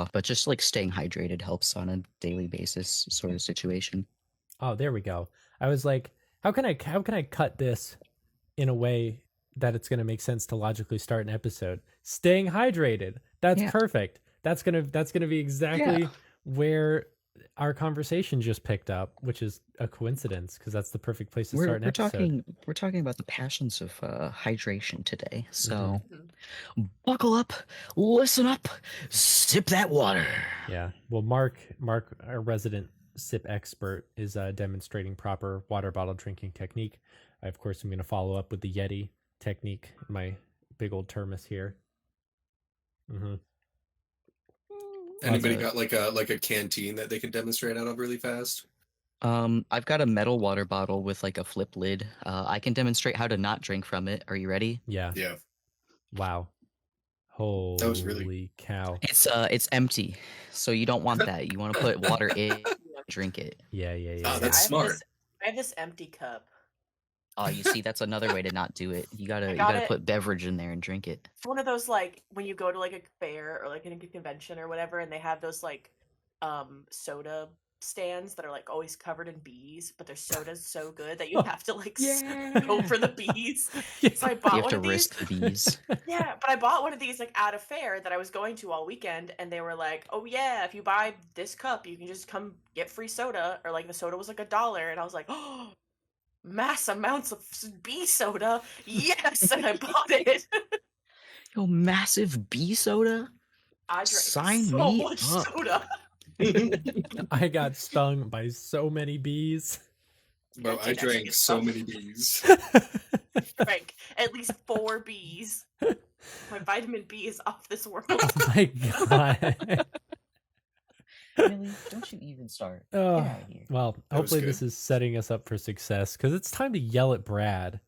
but just like staying hydrated helps on a daily basis sort of situation. Oh, there we go. I was like, how can I cut this in a way that it's going to make sense to logically start an episode? Staying hydrated. That's Yeah. perfect. That's going to be Yeah. exactly where our conversation just picked up, which is a coincidence because that's the perfect place to We're start an we're episode. talking about the passions of hydration today. Hmm. So buckle up, listen up, sip that water. Yeah. Well, Mark, our resident sip expert, is demonstrating proper water bottle drinking technique. I, of course, am going to follow up with the Yeti technique in my big old thermos here. Hmm. Lots Anybody of got like a canteen that they can demonstrate out of really fast? I've got a metal water bottle with like a flip lid. I can demonstrate how to not drink from it. Are you ready? yeah. Yeah, Wow. that was really. Holy cow. It's empty, so you don't want that. You want to put water in, drink it. Yeah, yeah, yeah, Ah, yeah. that's I have smart. this. I have this empty cup. Oh, you see, that's another way to not do it. You I gotta got it. put beverage in there and drink it. It's one of those like when you go to like a fair or like in a convention or whatever, and they have those like soda stands that are like always covered in bees, but their soda's so good that you have to like go for the bees. So I You bought have one to of these. risk the bees. Yeah, but I bought one of these like at a fair that I was going to all weekend, and they were like, "Oh yeah, if you buy this cup, you can just come get free soda," or like the soda was like $1, and I was like, "Oh, mass amounts of bee soda, yes!" And I bought it. Yo, massive bee soda? I drank Sign so me much up. soda. I got stung by so many bees. Bro, I drank so many bees. Drank at least 4 bees. My vitamin B is off this world. Oh my god. Really? Don't you even start. Get Oh, out of here. well, That was hopefully this good. is setting us up for success because it's time to yell at Brad.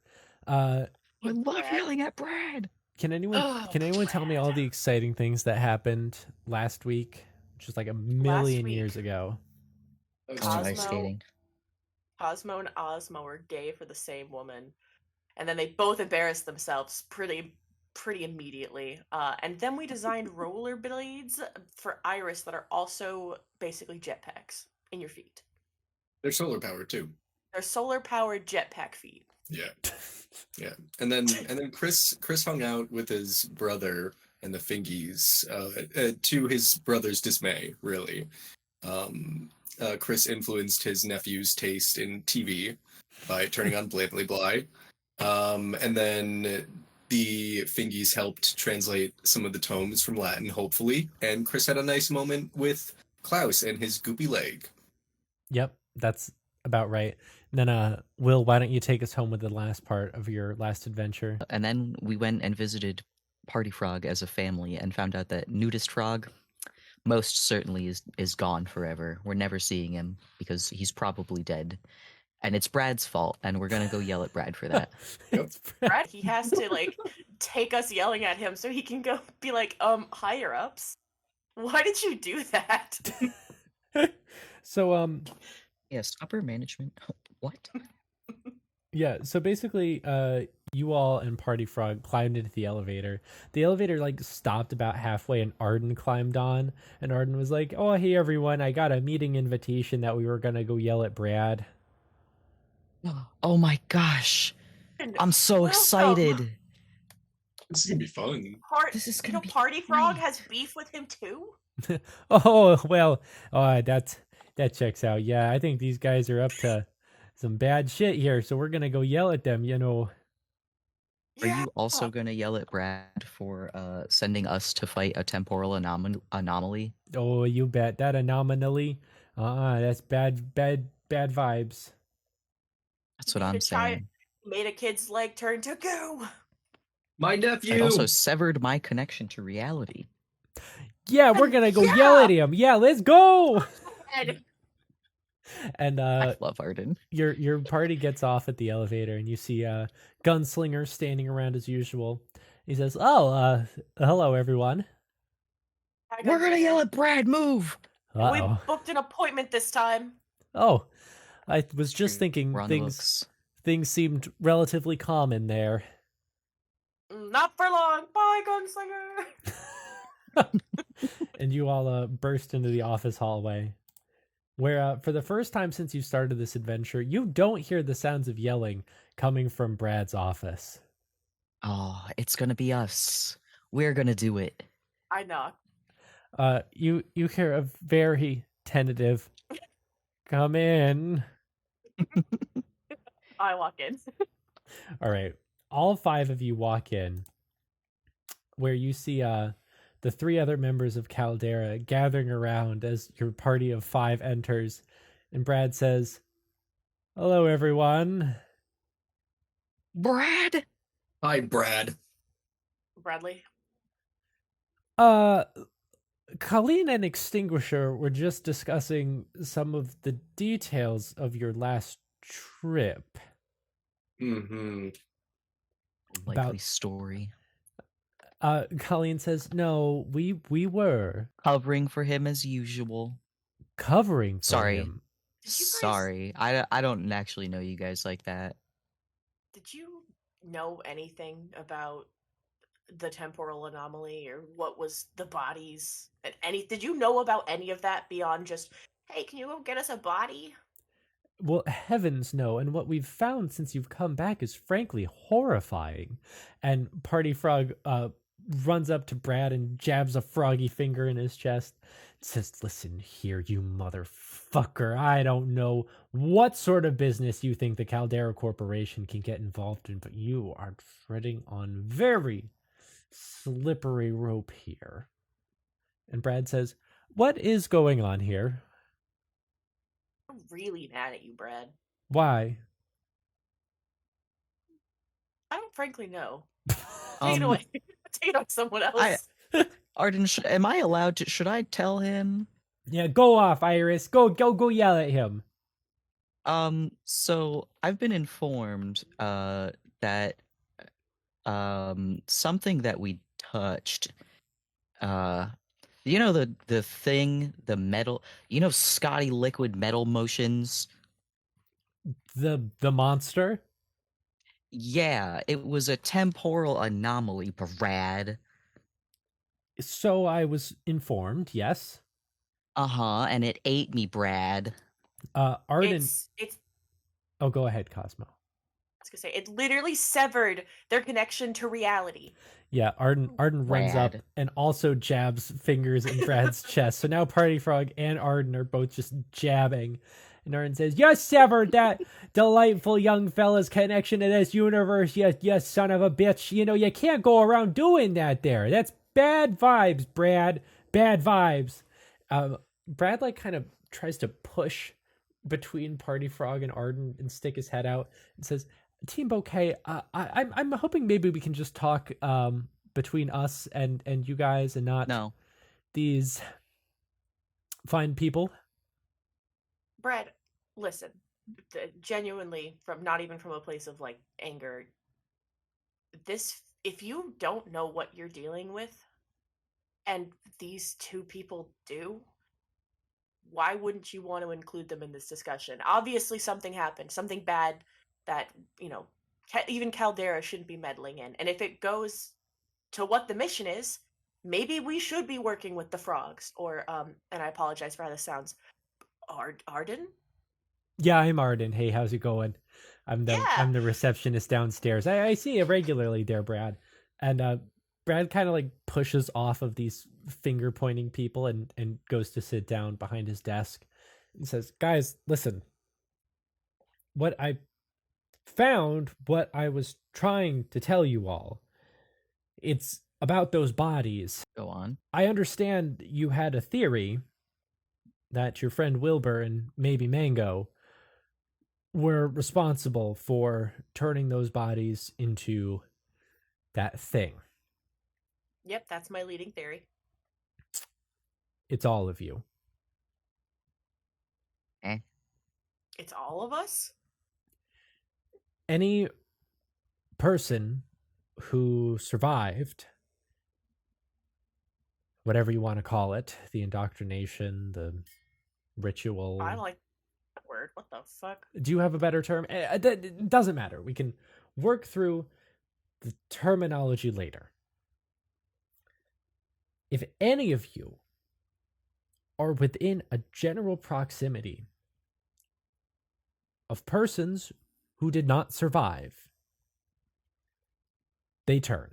I love Brad. yelling at Brad. Can anyone tell me all the exciting things that happened last week, which is like a million week. years ago? That was Cosmo. Ice skating. Cosmo and Ozma were gay for the same woman, and then they both embarrassed themselves pretty immediately. And then we designed rollerblades for Iris that are also basically jetpacks in your feet. They're solar powered too. They're solar powered jetpack feet. Yeah, yeah. And then Chris hung out with his brother and the Fingies, to his brother's dismay, really. Chris influenced his nephew's taste in TV by turning on Blatantly Bly. And then the Fingies helped translate some of the tomes from Latin, hopefully. And Chris had a nice moment with Klaus and his goopy leg. Yep, that's about right. And then, Will, why don't you take us home with the last part of your last adventure? And then we went and visited Party Frog as a family and found out that Nudist Frog most certainly is gone forever. We're never seeing him because he's probably dead. And it's Brad's fault, and we're gonna go yell at Brad for that. It's Brad, he has to like take us yelling at him so he can go be like, higher ups. Why did you do that? So, Yes, upper management. What? yeah, so basically, you all and Party Frog climbed into the elevator. The elevator like stopped about halfway, and Arden climbed on. And Arden was like, "Oh, hey everyone, I got a meeting invitation that we were gonna go yell at Brad." Oh my gosh! And I'm so welcome. excited. This is gonna be fun. This is You gonna know, be Party Frog great. has beef with him too. Oh well, that checks out. Yeah, I think these guys are up to some bad shit here, so we're gonna go yell at them. Are you also gonna yell at Brad for sending us to fight a temporal anomaly? Oh, you bet that anomaly. That's bad vibes. That's what I'm saying. Made a kid's leg turn to goo. My I nephew! also severed my connection to reality. Yeah, we're gonna go yell at him. Yeah, let's go. And I love Arden. your party gets off at the elevator, and you see Gunslinger standing around as usual. He says, "Oh, hello everyone." We're gonna yell at Brad. Move. We Uh-oh. booked an appointment this time. Oh, I was just thinking We're on the books. things seemed relatively calm in there. Not for long. Bye, Gunslinger. and you all burst into the office hallway, where for the first time since you started this adventure, you don't hear the sounds of yelling coming from Brad's office. Oh, it's gonna be us. We're gonna do it. I knock. You hear a very tentative, "Come in." I walk in. All right, all 5 of you walk in, where you see the 3 other members of Caldera gathering around as your party of 5 enters, and Brad says, "Hello, everyone." Brad. Hi, Brad. Bradley. Colleen and Extinguisher were just discussing some of the details of your last trip. Mm-hmm. Likely About- story. Colleen says, "No, we were Covering for him as usual. covering for Sorry. him." Did you guys, Sorry, I don't actually know you guys like that. Did you know anything about the temporal anomaly or what was the bodies and did you know about any of that beyond just, hey, can you go get us a body? Well, heavens no. And what we've found since you've come back is frankly horrifying. And Party Frog runs up to Brad and jabs a froggy finger in his chest. Says, "Listen here, you motherfucker. I don't know what sort of business you think the Caldera Corporation can get involved in, but you are treading on very slippery rope here." And Brad says, "What is going on here? I'm really mad at you, Brad. Why?" I don't frankly know. Take it Um, away. Take it on someone else. Arden, am I allowed to? Should I tell him? Yeah, go off, Iris. Go yell at him. So I've been informed that something that we touched, you know, the thing, the metal, you know, Scotty liquid metal motions. The monster? Yeah, it was a temporal anomaly, Brad. So I was informed, yes. And it ate me, Brad. Arden. It's Oh, go ahead, Cosmo. I was gonna say it literally severed their connection to reality. Yeah, Arden runs up Brad. and also jabs fingers in Brad's chest. So now Party Frog and Arden are both just jabbing. And Arden says, "You severed that delightful young fella's connection to this universe, you son of a bitch. You know, you can't go around doing that there. That's bad vibes, Brad. Bad vibes." Brad, like, kind of tries to push between Party Frog and Arden and stick his head out and says, "Team Bouquet, I'm hoping maybe we can just talk between us and you guys and not No. these fine people." Brad, listen, genuinely, from not even from a place of like anger. This, if you don't know what you're dealing with, and these 2 people do, why wouldn't you want to include them in this discussion? Obviously, something happened, something bad that, you know, even Caldera shouldn't be meddling in. And if it goes to what the mission is, maybe we should be working with the frogs. Or, and I apologize for how this sounds, Arden? Yeah, I'm Arden. Hey, how's it going? I'm the receptionist downstairs. I see you regularly there, Brad. And Brad kind of like pushes off of these finger pointing people and goes to sit down behind his desk and says, "Guys, listen. What I found, what I was trying to tell you all, it's about those bodies. Go on. I understand you had a theory that your friend Wilbur and maybe Mango were responsible for turning those bodies into that thing. Yep, that's my leading theory. It's all of you. It's all of us? Any person who survived, whatever you want to call it, the indoctrination, the ritual. I don't like that word. What the fuck? Do you have a better term? It doesn't matter. We can work through the terminology later. If any of you are within a general proximity of persons who did not survive, they turn.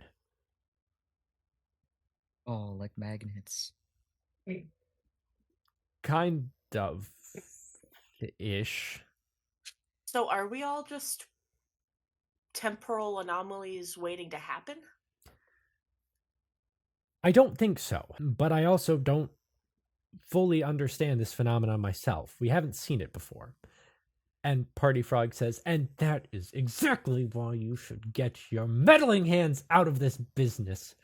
Oh, like magnets. Kind of ish. So are we all just temporal anomalies waiting to happen? I don't think so, but I also don't fully understand this phenomenon myself. We haven't seen it before. And Party Frog says, and that is exactly why you should get your meddling hands out of this business.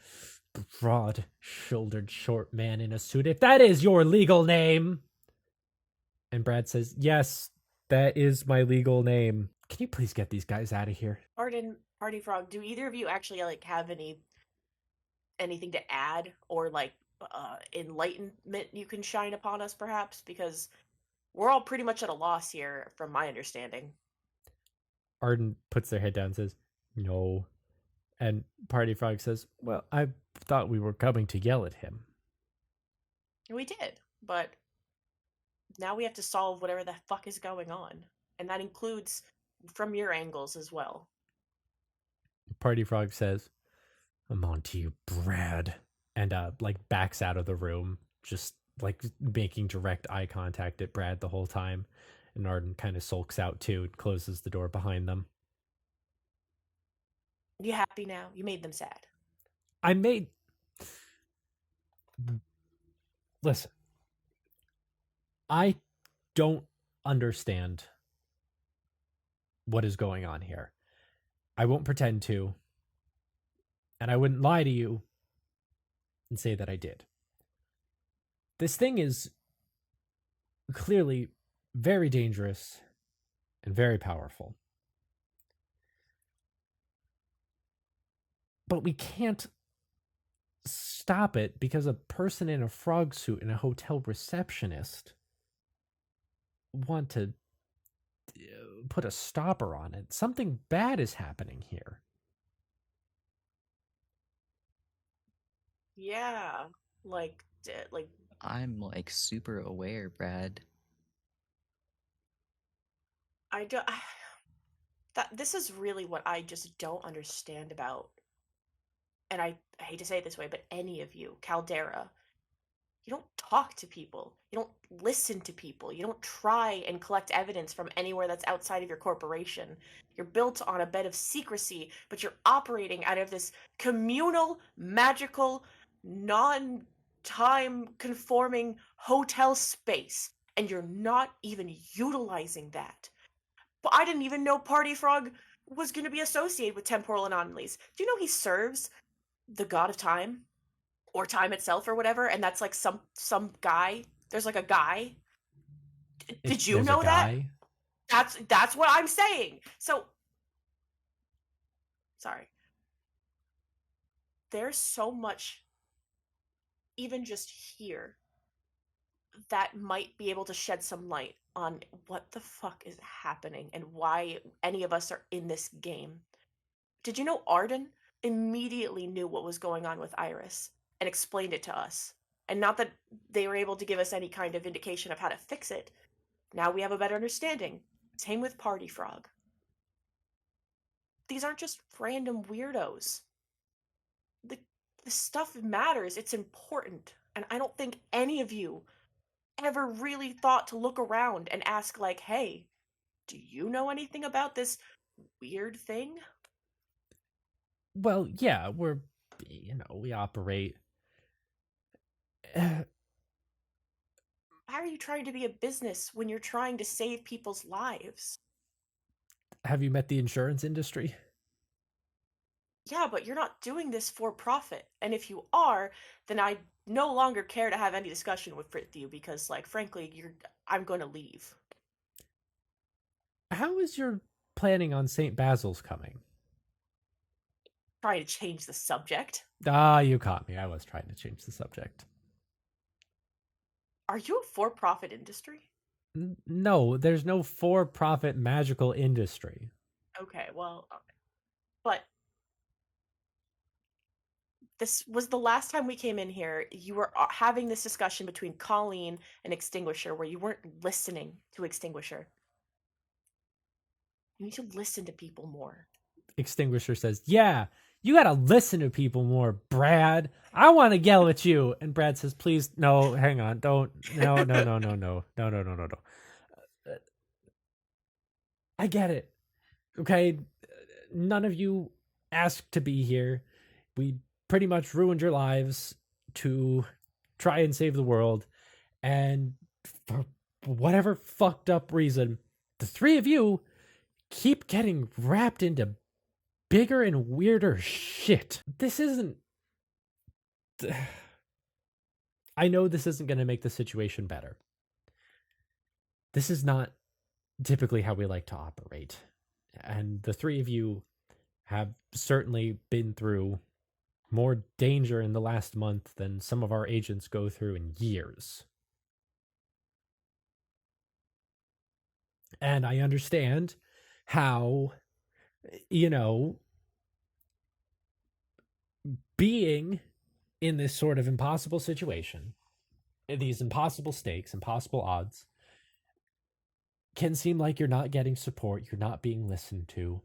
Broad-shouldered short man in a suit, if that is your legal name. And Brad says, yes, that is my legal name. Can you please get these guys out of here? Arden, Party Frog, do either of you actually like have anything to add or like enlightenment you can shine upon us perhaps? Because we're all pretty much at a loss here from my understanding. Arden puts their head down and says, no. And Party Frog says, well, I thought we were coming to yell at him. We did, but now we have to solve whatever the fuck is going on. And that includes from your angles as well. Party Frog says, I'm on to you, Brad. And like backs out of the room, just like making direct eye contact at Brad the whole time. And Arden kind of sulks out too and closes the door behind them. You happy now? You made them sad. Listen. I don't understand what is going on here. I won't pretend to. And I wouldn't lie to you and say that I did. This thing is clearly very dangerous and very powerful. But we can't stop it because a person in a frog suit and a hotel receptionist want to put a stopper on it. Something bad is happening here. Yeah, like I'm like super aware, Brad. I don't. That this is really what I just don't understand about. And I hate to say it this way, but any of you, Caldera, you don't talk to people. You don't listen to people. You don't try and collect evidence from anywhere that's outside of your corporation. You're built on a bed of secrecy, but you're operating out of this communal, magical, non-time conforming hotel space, and you're not even utilizing that. But I didn't even know Party Frog was going to be associated with temporal anomalies. Do you know he serves the god of time? Or time itself or whatever, and that's like some guy. There's like a guy. Did you There's know a that? guy? That's what I'm saying. So sorry. There's so much even just here that might be able to shed some light on what the fuck is happening and why any of us are in this game. Did you know Arden immediately knew what was going on with Iris and explained it to us? And not that they were able to give us any kind of indication of how to fix it. Now we have a better understanding. Same with Party Frog. These aren't just random weirdos. The stuff matters. It's important. And I don't think any of you ever really thought to look around and ask, like, hey, do you know anything about this weird thing? Well, yeah, we operate. How are you trying to be a business when you're trying to save people's lives? Have you met the insurance industry? Yeah, but you're not doing this for profit. And if you are, then I no longer care to have any discussion with you because, like, frankly, I'm going to leave. How is your planning on St. Basil's coming? Trying to change the subject. Ah, you caught me. I was trying to change the subject. Are you a for-profit industry? No, there's no for-profit magical industry. Okay, well, but this was the last time we came in here. You were having this discussion between Colleen and Extinguisher where you weren't listening to Extinguisher. You need to listen to people more. Extinguisher says, "Yeah, you gotta listen to people more, Brad. I want to yell at you." And Brad says, "Please, no, hang on, don't, no. I get it. Okay, none of you asked to be here. We pretty much ruined your lives to try and save the world, and for whatever fucked up reason, the three of you keep getting wrapped into bigger and weirder shit. This isn't... I know this isn't going to make the situation better. This is not typically how we like to operate. And the three of you have certainly been through more danger in the last month than some of our agents go through in years. And I understand how, being in this sort of impossible situation, these impossible stakes, impossible odds, can seem like you're not getting support, you're not being listened to.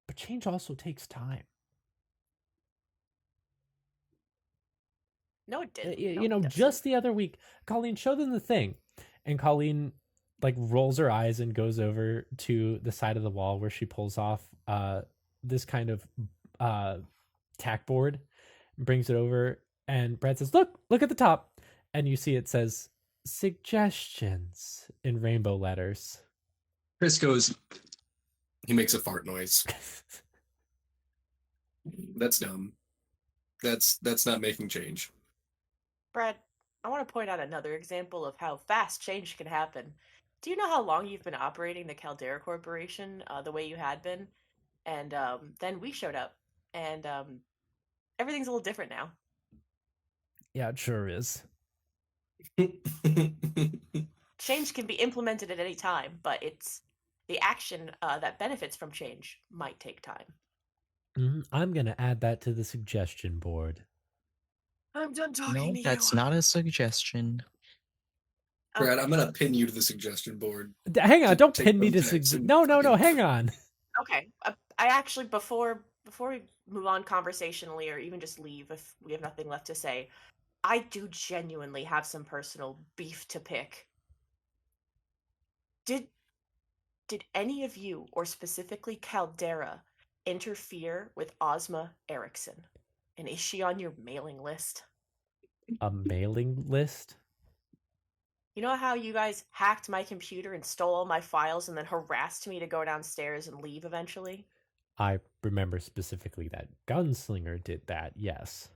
But change also takes time. No, it didn't. Just the other week, Colleen, show them the thing. And Colleen rolls her eyes and goes over to the side of the wall where she pulls off this kind of tack board, brings it over, and Brad says, look at the top. And you see it says suggestions in rainbow letters. Chris goes, he makes a fart noise. That's dumb. That's not making change. Brad, I want to point out another example of how fast change can happen. Do you know how long you've been operating the Caldera Corporation the way you had been? And then we showed up, and everything's a little different now. Yeah, it sure is. Change can be implemented at any time, but it's the action that benefits from change might take time. I'm going to add that to the suggestion board. I'm done talking to you. No, that's not a suggestion. Brad, I'm going to pin you to the suggestion board. Hang on, don't pin me to suggestion. No, hang on. Okay. I actually, before we move on conversationally or even just leave if we have nothing left to say, I do genuinely have some personal beef to pick. Did any of you, or specifically Caldera, interfere with Ozma Erickson? And is she on your mailing list? A mailing list? You know how you guys hacked my computer and stole all my files and then harassed me to go downstairs and leave eventually? I remember specifically that Gunslinger did that, yes.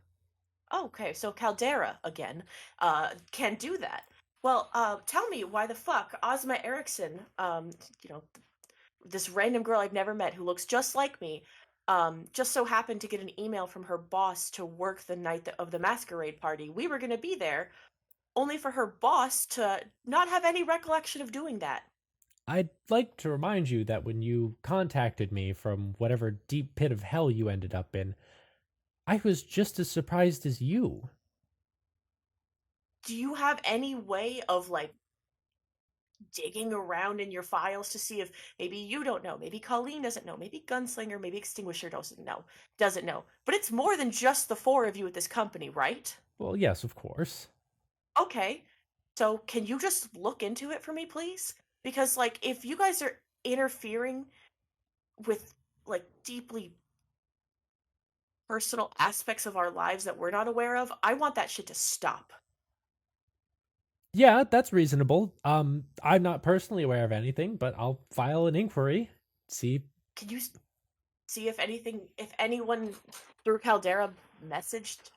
Okay, so Caldera, again, can do that. Well, tell me why the fuck Ozma Erickson, this random girl I've never met who looks just like me, just so happened to get an email from her boss to work the night of the masquerade party. We were going to be there, only for her boss to not have any recollection of doing that. I'd like to remind you that when you contacted me from whatever deep pit of hell you ended up in, I was just as surprised as you. Do you have any way of, digging around in your files to see if maybe you don't know, maybe Colleen doesn't know, maybe Gunslinger, maybe Extinguisher doesn't know. But it's more than just the four of you at this company, right? Well, yes, of course. Okay, so can you just look into it for me, please? Because, if you guys are interfering with, deeply personal aspects of our lives that we're not aware of, I want that shit to stop. Yeah, that's reasonable. I'm not personally aware of anything, but I'll file an inquiry. See. Can you see if anyone through Caldera messaged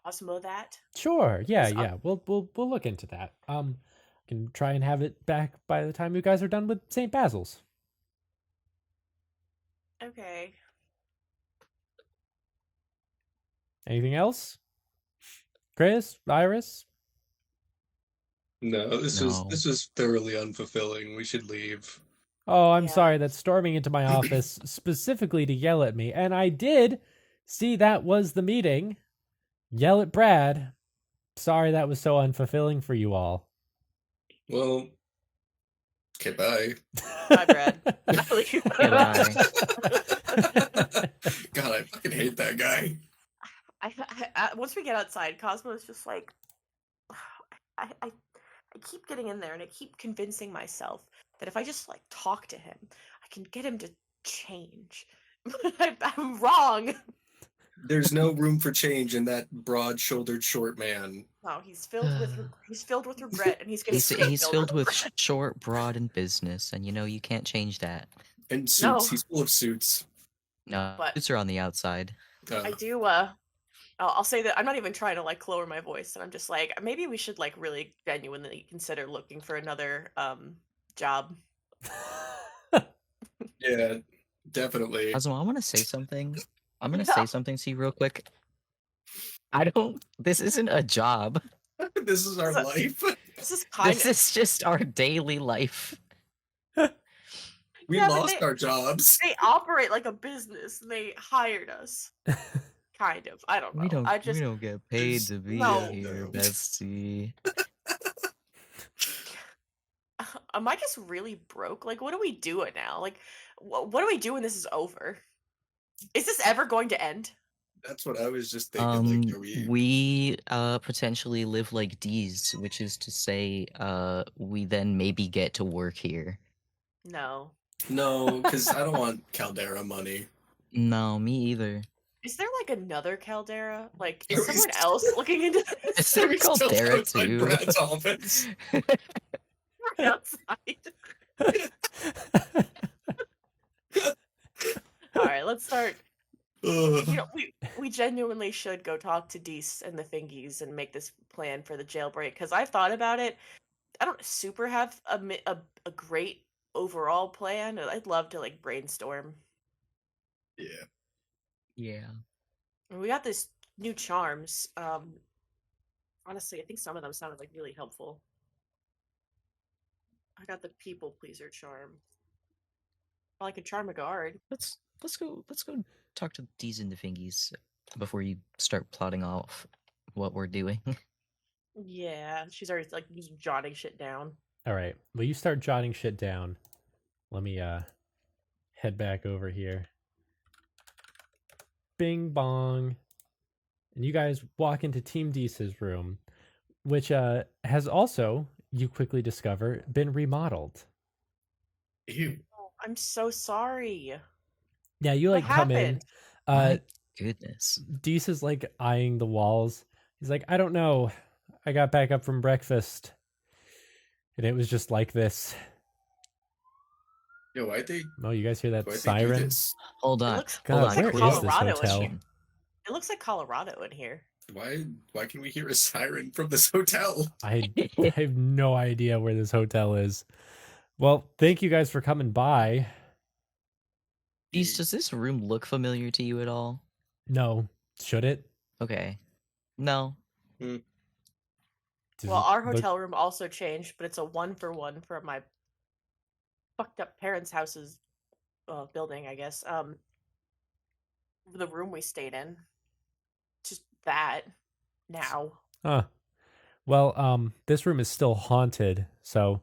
Ozma that? Sure. Yeah. We'll look into that. Can try and have it back by the time you guys are done with St. Basil's. Okay. Anything else? Chris, Iris? No, this was thoroughly unfulfilling. We should leave. Oh, I'm sorry. That's storming into my office specifically to yell at me. And I did See, that was the meeting. Yell at Brad. Sorry that was so unfulfilling for you all. Well, okay, bye. Bye, Brad. I leave. Goodbye. God, I fucking hate that guy. Once we get outside, Cosmo is just like, I keep getting in there and I keep convincing myself that if I just like talk to him, I can get him to change. I'm wrong. There's no room for change in that broad-shouldered short man. No, he's filled with regret, and he's gonna He's stay filled with short, broad, and business, and you can't change that. And suits. No. He's full of suits. No, But- suits are on the outside. I do. I'll say that I'm not even trying to like lower my voice, and I'm just like, maybe we should like really genuinely consider looking for another job. Yeah, definitely. Cosmo, I want to say something. I'm gonna Yeah. say something to you real quick. This isn't a job. This is our So- life. This is kind This of is just our daily life. We Yeah, but lost our jobs. they operate like a business, and they hired us. Kind of. I don't know. I just we don't get paid There's- to be No. here, Betsy. am I just really broke? Like, what are we doing now? Like, what do we do when this is over? Is this ever going to end? That's what I was just thinking. Like, are We potentially live like Dees, which is to say, we then maybe get to work here. No. No, because I don't want Caldera money. No, me either. Is there like another Caldera? Like, There is someone is- else looking into this? Is there We still Caldera outside too? Brad's office. outside? All right, let's start. Ugh. You know, we genuinely should go talk to Dees and the Thingies and make this plan for the jailbreak, because I've thought about it. I don't super have a great overall plan. I'd love to like brainstorm. Yeah. Yeah. And we got this new charms. Honestly, I think some of them sounded like really helpful. I got the people pleaser charm. Well, I could charm a guard. Let's go talk to Dees and the Fingies before you start plotting off what we're doing. Yeah, she's already like just jotting shit down. All right. Well, you start jotting shit down. Let me head back over here. Bing bong. And you guys walk into Team Deese's room, which has also, you quickly discover, been remodeled. Ew. Oh, I'm so sorry. Yeah, you What like come in. happened? My goodness. Dees is like eyeing the walls. He's like, I don't know. I got back up from breakfast, and it was just like this. Yo, why they? Oh, you guys hear that Why they do siren? this? Hold on. looks- God, Hold on. where is Quiz this hotel? question. It looks like Colorado in here. Why can we hear a siren from this hotel? I have no idea where this hotel is. Well, thank you guys for coming by. Dees, does this room look familiar to you at all? No, should it? Okay. No. Does Well, it our look- hotel room also changed, but it's a 1-for-1 for my fucked up parents' house's building, I guess. The room we stayed in. Just that now. Huh. Well, this room is still haunted, so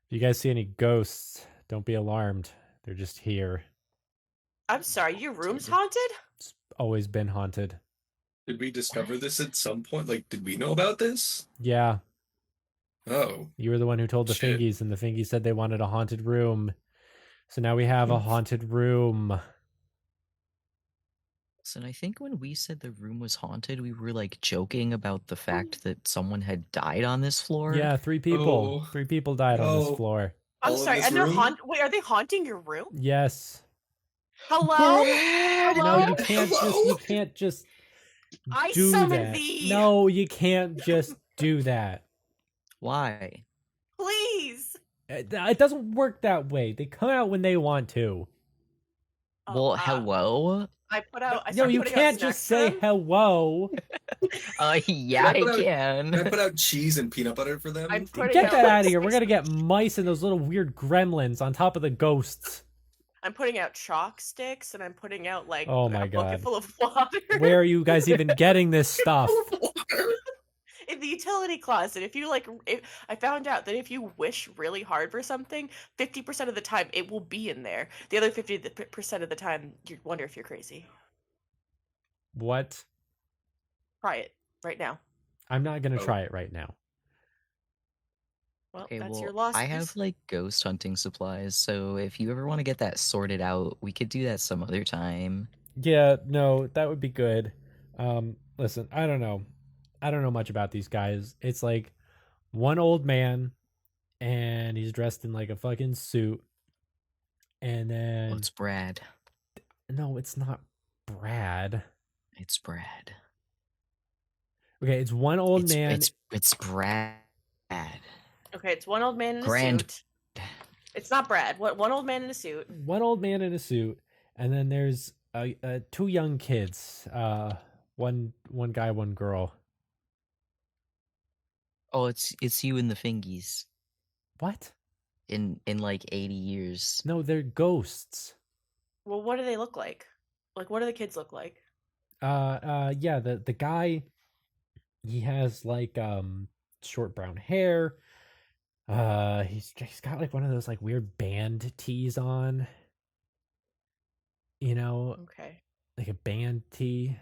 if you guys see any ghosts, don't be alarmed. They're just here. I'm sorry, your room's Dude. haunted? It's always been haunted. Did we discover this at some point? Like, did we know about this? Yeah, Oh, you were the one who told the Shit. Fingies, and the Fingies said they wanted a haunted room. So now we have a haunted room. So I think when we said the room was haunted, we were like joking about the fact that someone had died on this floor. Yeah, 3 people. Oh. 3 people died on this Oh. floor. I'm All in sorry, this and they're room? wait, are they haunting your room? Yes. Hello? Brad! No, Hello? you can't just Hello? I do summon that. thee! No, you can't just do that. Why? Please! It doesn't work that way. They come out when they want to. Oh, Well, hello. I put out. I No, started you putting out can't snacks just for say them. hello. Yeah, I Can I put out- can. Can I put out cheese and peanut butter for them? I'm putting Get out, that like, out of here. We're snacks. gonna get mice and those little weird gremlins on top of the ghosts. I'm putting out chalk sticks and I'm putting out like Oh a my bucket god. full of water. Where are you guys even getting this stuff? In the utility closet. I found out that if you wish really hard for something, 50% of the time it will be in there. The other 50% of the time, you wonder if you're crazy. What? Try it right now. I'm not gonna Oh. try it right now. Well, Okay, that's your well, loss. I have like ghost hunting supplies, so if you ever want to get that sorted out, we could do that some other time. Yeah, no, that would be good. Listen, I don't know. I don't know much about these guys. It's like one old man and he's dressed in like a fucking suit. And Well, then it's Brad. no, it's not Brad. It's Brad. Okay, it's one old man. It's Brad. Okay, it's one old man in a Grand. suit. It's not Brad. What? One old man in a suit. One old man in a suit, and then there's two young kids. One guy, one girl. Oh, it's you and the fingies What? in like 80 years. No, they're ghosts. Well, what do they look like? Like, what do the kids look like? Yeah, the guy, he has like short brown hair. He's got like one of those like weird band tees on. You know, Okay. like a band tee.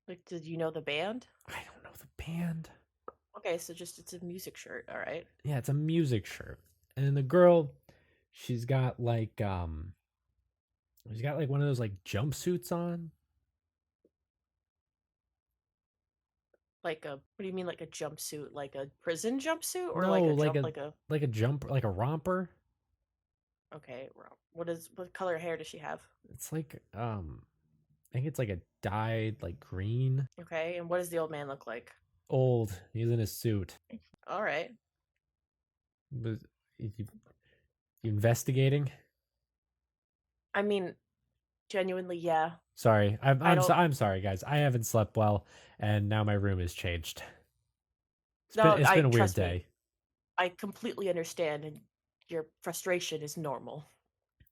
Like, did you know the band? I don't know the band. Okay, so it's a music shirt. All right. Yeah, it's a music shirt. And then the girl, she's got like one of those like jumpsuits on. Like what do you mean, like a jumpsuit? Like a prison jumpsuit, or No, like a like jump, like a romper. Okay, what color hair does she have? It's like I think it's like a dyed like green. Okay, and what does the old man look like? Old. He's in a suit. All right. Was you investigating? I mean, genuinely, yeah. Sorry, don't- I'm sorry, guys. I haven't slept well, and now my room is changed. It's No, been a weird trust me. day. I completely understand, and your frustration is normal.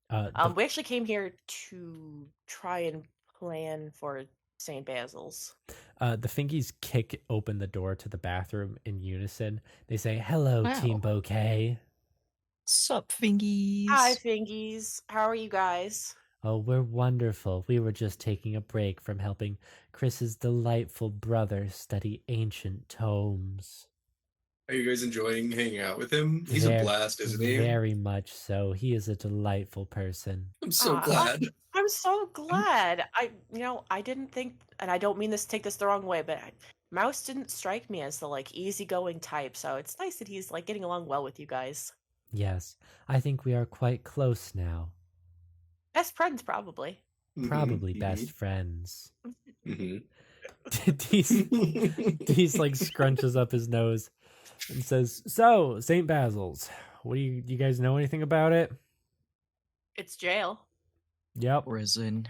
The We actually came here to try and plan for St. Basil's. Fingies kick open the door to the bathroom in unison. They say, "Hello, Team Wow. Bouquet." Sup, fingies? Hi, Fingies. How are you guys? Oh, we're wonderful. We were just taking a break from helping Chris's delightful brother study ancient tomes. Are you guys enjoying hanging out with him? He's a blast, isn't he? Very much so. He is a delightful person. I'm so Aw, glad. I'm so glad. I didn't think, and I don't mean this, take this the wrong way, but Mouse didn't strike me as the like easygoing type, so it's nice that he's like getting along well with you guys. Yes, I think we are quite close now. Best friends, probably. Probably best friends. Mm-hmm. Dees like scrunches up his nose and says, "So, St. Basil's. What do you guys know anything about it?" It's jail. Yep. Prison.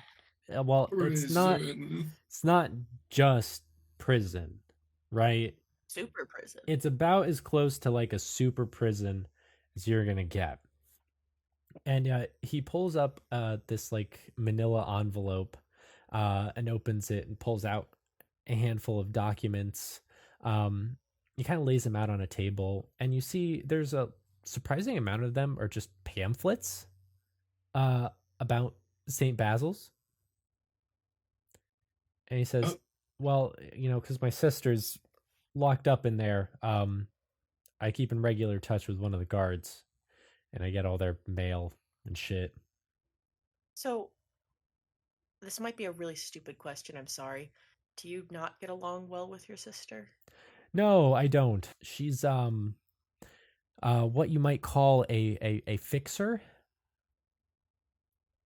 Well, it's not just prison, right? Super prison. It's about as close to like a super prison as you're gonna get. And he pulls up this like manila envelope and opens it and pulls out a handful of documents. He kind of lays them out on a table, and you see there's a surprising amount of them are just pamphlets about St. Basil's. And he says, "Well, because my sister's locked up in there, I keep in regular touch with one of the guards, and I get all their mail and shit." So, this might be a really stupid question, I'm sorry. Do you not get along well with your sister? No, I don't. She's what you might call a fixer.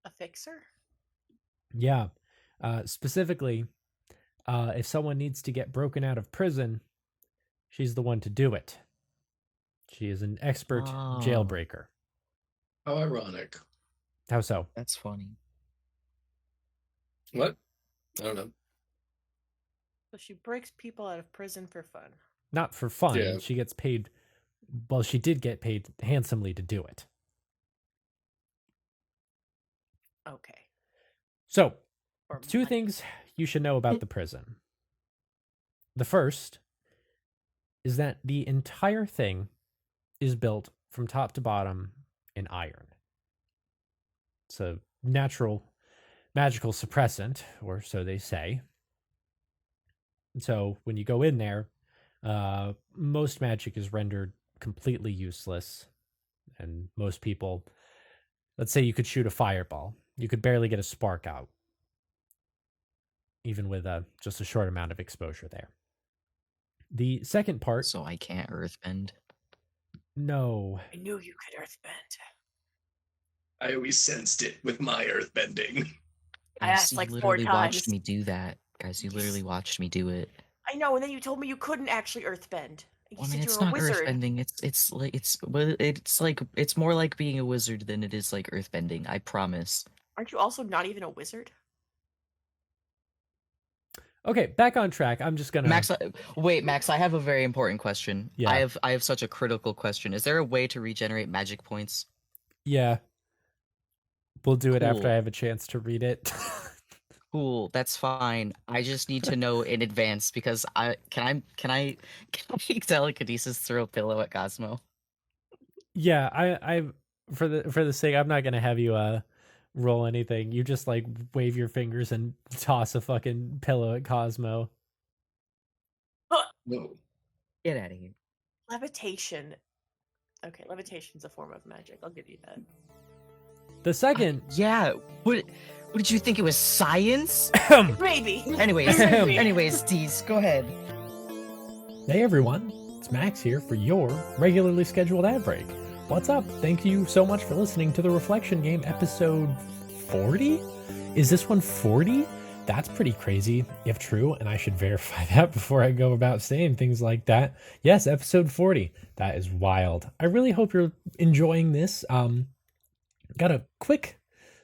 A fixer? Yeah. Specifically, if someone needs to get broken out of prison, she's the one to do it. She is an expert jailbreaker. How ironic. How so? That's funny. What? I don't know. So she breaks people out of prison for fun. Not for fun. Yeah. She gets paid. Well, she did get paid handsomely to do it. Okay. So, Or two money. things you should know about the prison. The first is that the entire thing is built from top to bottom in iron. It's a natural, magical suppressant, or so they say. So when you go in there, most magic is rendered completely useless. And most people, let's say you could shoot a fireball, you could barely get a spark out, even with just a short amount of exposure there. The second part, So I can't earthbend. no. I knew you could earthbend. I always sensed it with my earthbending. I Guys, asked you like 4 literally watched times. me do that. Guys, you literally watched me do it. I know, and then you told me you couldn't actually earthbend. You Well, I said mean, you it's were a not wizard. earthbending. It's more like being a wizard than it is like earthbending. I promise. Aren't you also not even a wizard? Okay, back on track. I'm just gonna Max, wait, Max. I have a very important question. Yeah. I have such a critical question. Is there a way to regenerate magic points? Yeah. We'll do it after Cool. I have a chance to read it. Cool, that's fine. I just need to know in advance because can I telekinesis throw a pillow at Cosmo? Yeah, I for the sake, I'm not gonna have you roll anything. You just like wave your fingers and toss a fucking pillow at Cosmo. No. Get out of here. Levitation. Okay, levitation's a form of magic. I'll give you that. The second, Yeah. What did you think it was science? Maybe. Anyways, Dees, go ahead. hey everyone, it's Max here for your regularly scheduled ad break. What's up? Thank you so much for listening to the Reflection Game episode 40? Is this one 40? That's pretty crazy, if true, and I should verify that before I go about saying things like that. Yes, episode 40. That is wild. I really hope you're enjoying this. Got a quick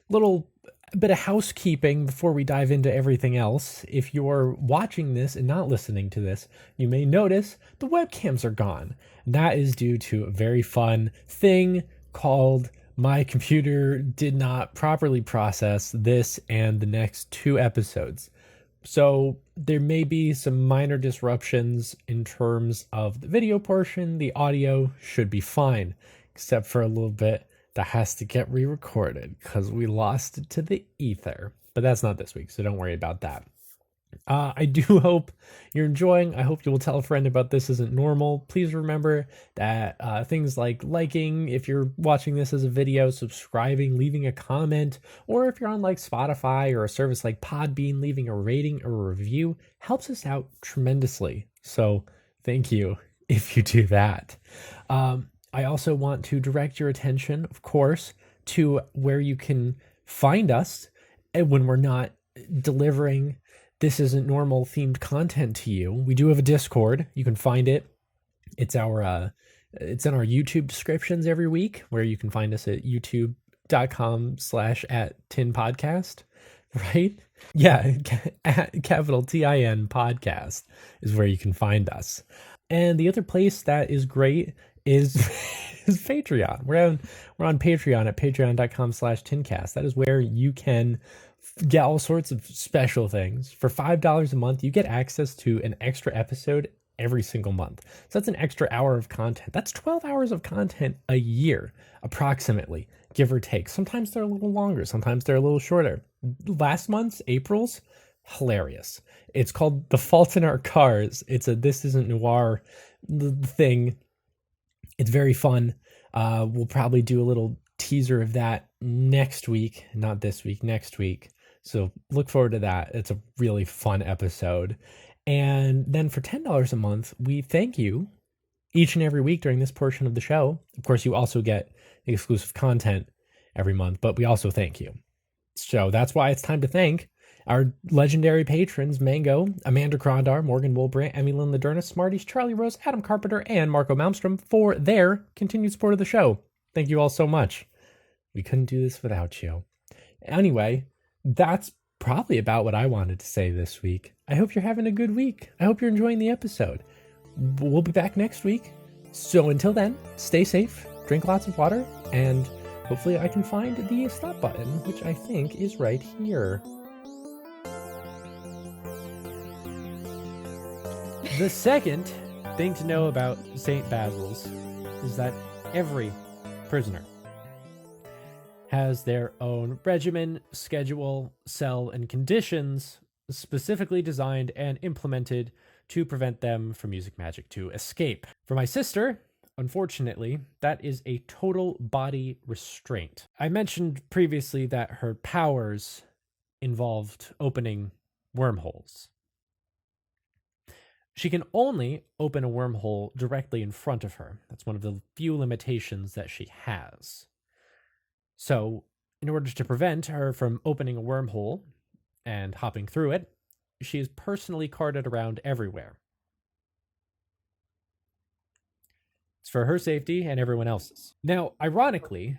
little bit of housekeeping before we dive into everything else. If you're watching this and not listening to this, you may notice the webcams are gone. That is due to a very fun thing called my computer did not properly process this and the next 2 episodes. So there may be some minor disruptions in terms of the video portion. The audio should be fine, except for a little bit that has to get re-recorded because we lost it to the ether. But that's not this week, so don't worry about that. I do hope you're enjoying. I hope you will tell a friend about This Isn't Normal. Please remember that things like liking, if you're watching this as a video, subscribing, leaving a comment, or if you're on like Spotify or a service like Podbean, leaving a rating or a review helps us out tremendously. So thank you if you do that. I also want to direct your attention, of course, to where you can find us when we're not delivering This Isn't Normal themed content to you. We do have a Discord. You can find it. It's in our YouTube descriptions every week, where you can find us at youtube.com/@tinpodcast, right? Yeah, at capital TIN podcast is where you can find us. And the other place that is great is Patreon. We're on Patreon at patreon.com/tincast. That is where you can get all sorts of special things. For $5 a month, you get access to an extra episode every single month. So that's an extra hour of content. That's 12 hours of content a year, approximately, give or take. Sometimes they're a little longer. Sometimes they're a little shorter. Last month's, April's, hilarious. It's called The Fault in Our Cars. It's a This Isn't Noir thing. It's very fun. We'll probably do a little teaser of that next week, not this week, next week. So look forward to that. It's a really fun episode. And then for $10 a month, we thank you each and every week during this portion of the show. Of course, you also get exclusive content every month, but we also thank you. So that's why it's time to thank our legendary patrons, Mango, Amanda Krondar, Morgan Wolbrandt, Emmy Lynn Laderna, Smarties, Charlie Rose, Adam Carpenter, and Marco Malmstrom for their continued support of the show. Thank you all so much. We couldn't do this without you. Anyway, that's probably about what I wanted to say this week. I hope you're having a good week. I hope you're enjoying the episode. We'll be back next week. So until then, stay safe, drink lots of water, and Hopefully I can find the stop button, which I think is right here. The second thing to know about St. Basil's is that every prisoner has their own regimen, schedule, cell, and conditions specifically designed and implemented to prevent them from using magic to escape. For my sister, unfortunately, that is a total body restraint. I mentioned previously that her powers involved opening wormholes. She can only open a wormhole directly in front of her. That's one of the few limitations that she has. So, in order to prevent her from opening a wormhole and hopping through it, she is personally carted around everywhere. It's for her safety and everyone else's. Now, ironically,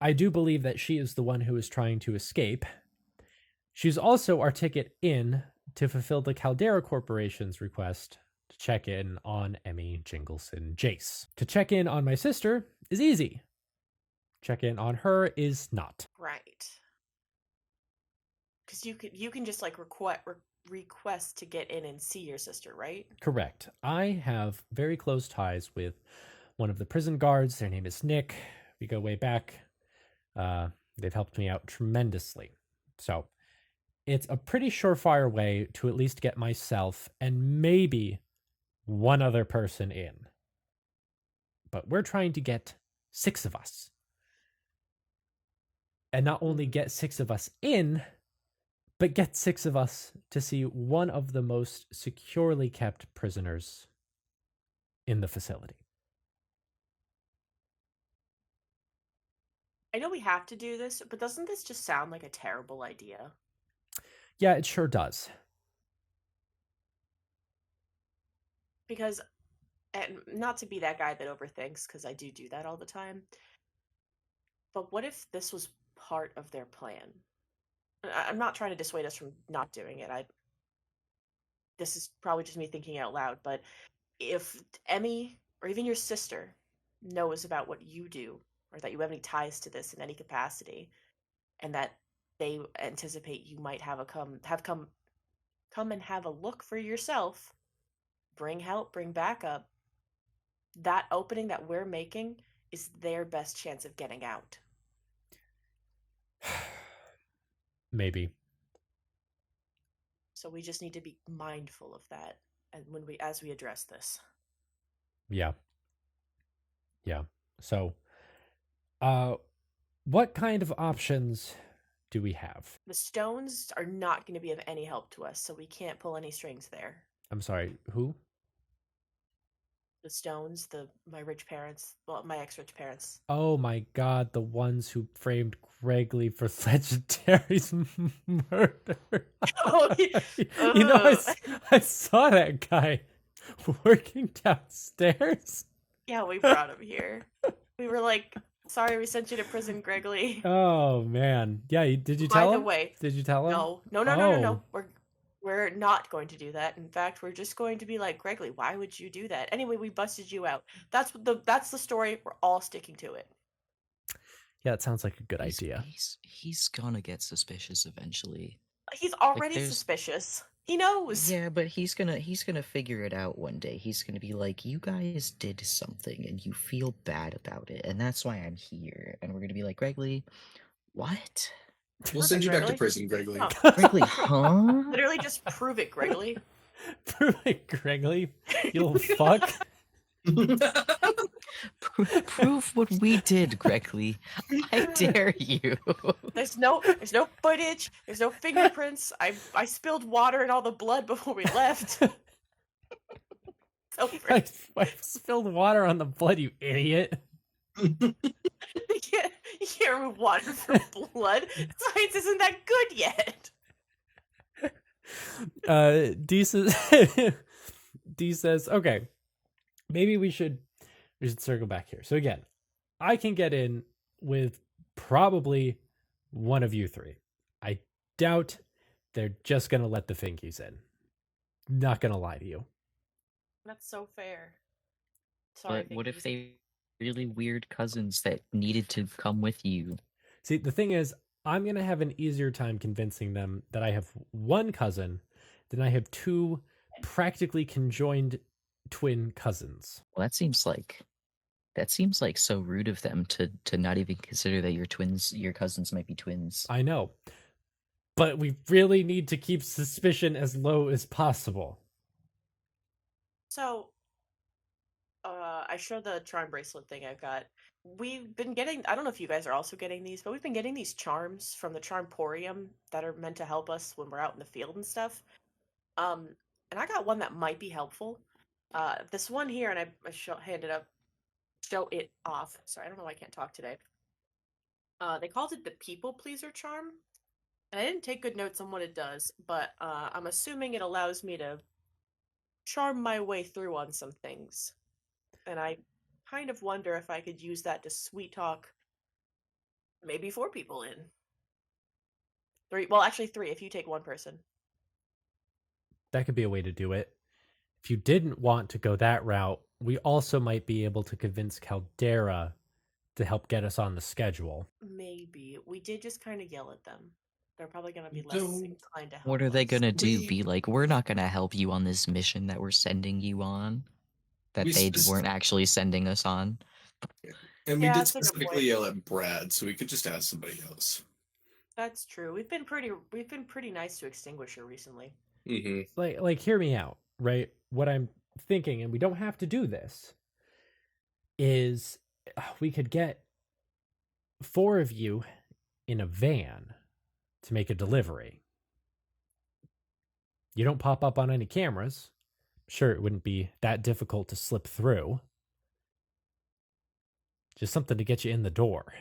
I do believe that she is the one who is trying to escape. She's also our ticket in to fulfill the Caldera Corporation's request to check in on Emmy, Jingles, and Jace. To check in on my sister is easy. Check in on her is not. Right. Because you can just like request to get in and see your sister, right? Correct. I have very close ties with one of the prison guards. Their name is Nick. We go way back. They've helped me out tremendously. So it's a pretty surefire way to at least get myself and maybe one other person in. But we're trying to get 6 of us. And not only get 6 of us in, but get 6 of us to see one of the most securely kept prisoners in the facility. I know we have to do this, but doesn't this just sound like a terrible idea? Yeah, it sure does. Because, and not to be that guy that overthinks, because I do that all the time, but what if this was part of their plan? I'm not trying to dissuade us from not doing it. This is probably just me thinking out loud, but if Emmy or even your sister knows about what you do, or that you have any ties to this in any capacity, and that they anticipate you might come and have a look for yourself, bring help, bring backup, that opening that we're making is their best chance of getting out. Maybe. So we just need to be mindful of that, and as we address this. Yeah. So, what kind of options do we have? The stones are not going to be of any help to us, so we can't pull any strings there. I'm sorry, who? The stones, my ex-rich parents. Oh my god, the ones who framed Gregley for Legendary's murder. Oh, You know, I saw that guy working downstairs. Yeah, we brought him here. We were like, sorry, we sent you to prison, Gregley. Oh man, yeah. Did you tell him? By the way, did you tell him? No. We're not going to do that. In fact, we're just going to be like, Gregley, why would you do that? Anyway, we busted you out. That's the story. We're all sticking to it. Yeah, it sounds like a good idea. He's gonna get suspicious eventually. He's already suspicious. He knows. Yeah, but he's gonna figure it out one day. He's gonna be like, you guys did something and you feel bad about it, and that's why I'm here. And we're gonna be like, Gregley, what? We'll send you back to prison, Gregley. Oh. Gregley, huh? Literally just prove it, Gregley. Prove it, Gregley. You little fuck. Prove what we did, Gregley. I dare you. There's no footage. There's no fingerprints. I spilled water and all the blood before we left. I spilled water on the blood, you idiot. You can't remove water from blood. Science isn't that good yet. Dees says, okay, maybe we should circle back here. So again, I can get in with probably one of you 3. I doubt they're just gonna let the Finkies in. Not gonna lie to you. That's so fair. Sorry, but what if they really weird cousins that needed to come with you. See, the thing is, I'm going to have an easier time convincing them that I have one cousin than I have two practically conjoined twin cousins. Well, that seems like so rude of them to not even consider that your cousins might be twins. I know. But we really need to keep suspicion as low as possible. So, I showed the charm bracelet thing I've got. We've been getting, I don't know if you guys are also getting these, but we've been getting these charms from the Charmporium that are meant to help us when we're out in the field and stuff. Um, and I got one that might be helpful. This one here, and I show it off. Sorry, I don't know why I can't talk today. They called it the People Pleaser charm. And I didn't take good notes on what it does, but I'm assuming it allows me to charm my way through on some things. And I kind of wonder if I could use that to sweet talk maybe 4 people in. 3, well, actually 3 if you take one person. That could be a way to do it. If you didn't want to go that route, we also might be able to convince Caldera to help get us on the schedule. Maybe. We did just kind of yell at them. They're probably going to be less Don't- inclined to help What are they us. gonna do? We- Be like, we're not gonna help you on this mission that we're sending you on? That We they spec- weren't actually sending us on? And we Yeah, did that's a good specifically point. yell at Brad, so we could just ask somebody else. That's true. We've been pretty nice to Extinguisher recently. Mm-hmm. Like hear me out, right? What I'm thinking, and we don't have to do this, is we could get 4 of you in a van to make a delivery. You don't pop up on any cameras. Sure, it wouldn't be that difficult to slip through. Just something to get you in the door.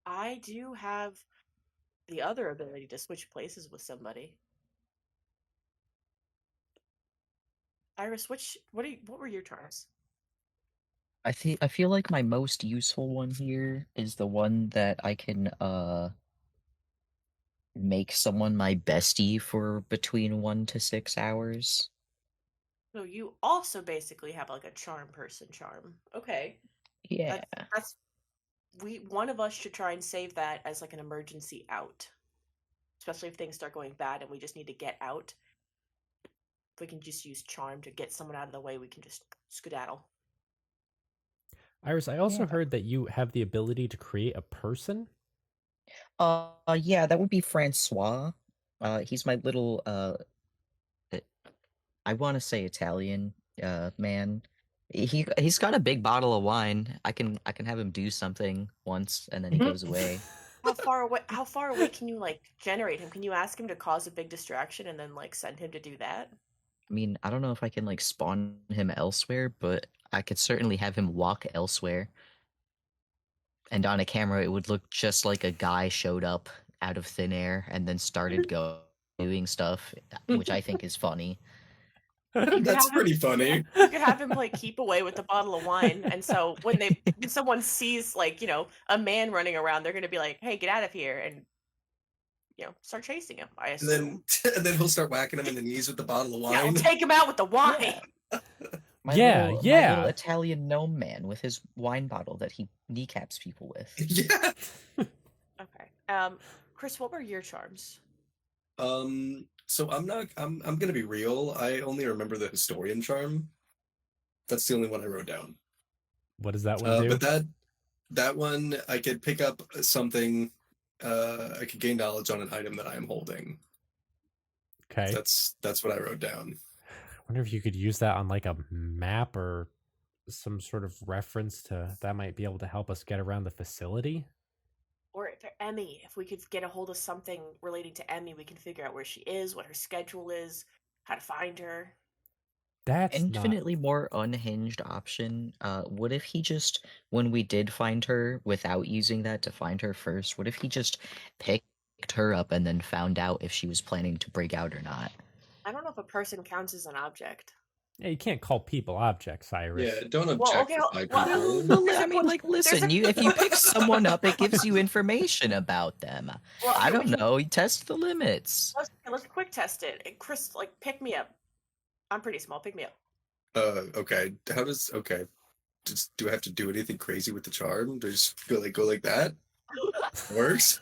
I do have the other ability to switch places with somebody. Iris, what were your charms? I feel like my most useful one here is the one that I can make someone my bestie for between 1 to 6 hours. So you also basically have like a charm person charm. Okay. Yeah. That's one of us should try and save that as like an emergency out. Especially if things start going bad and we just need to get out. If we can just use charm to get someone out of the way, we can just skedaddle. Iris, I also Yeah. heard that you have the ability to create a person. Yeah, that would be Francois. He's my little I want to say Italian man. He's got a big bottle of wine. I can have him do something once and then he goes away. How far away can you like generate him? Can you ask him to cause a big distraction and then like send him to do that? I mean, I don't know if I can like spawn him elsewhere, but I could certainly have him walk elsewhere. And on a camera it would look just like a guy showed up out of thin air and then started doing stuff, which I think is funny. That's have him- pretty funny. You could have him like keep away with the bottle of wine, and so when someone sees like a man running around, they're gonna be like, "Hey, get out of here!" and start chasing him. I And assume. then he'll start whacking him in the knees with the bottle of Yeah, wine. we'll take him out with the wine. My Yeah, my yeah. little Italian gnome man with his wine bottle that he kneecaps people with. Yeah. Okay. Chris, what were your charms? So I'm gonna be real. I only remember the historian charm. That's the only one I wrote down. What does that one do? But that one I could pick up something. I could gain knowledge on an item that I am holding. Okay. That's what I wrote down. I wonder if you could use that on like a map or some sort of reference to that might be able to help us get around the facility. Or for Emmy, if we could get a hold of something relating to Emmy, we can figure out where she is, what her schedule is, how to find her. That's Infinitely more unhinged option. What if he just, when we did find her, without using that to find her first, what if he just picked her up and then found out if she was planning to break out or not? I don't know if a person counts as an object. Yeah, you can't call people objects, Iris. Yeah, don't Well, okay, objectify well, people. I mean, like, listen, if you pick someone up, it gives you information about them. Well, I we don't can- know. Test the limits. Let's quick test it. And Chris, like, pick me up. I'm pretty small. Pick me up. Okay. How does okay? Just do I have to do anything crazy with the charm? Do I just go like that? Works.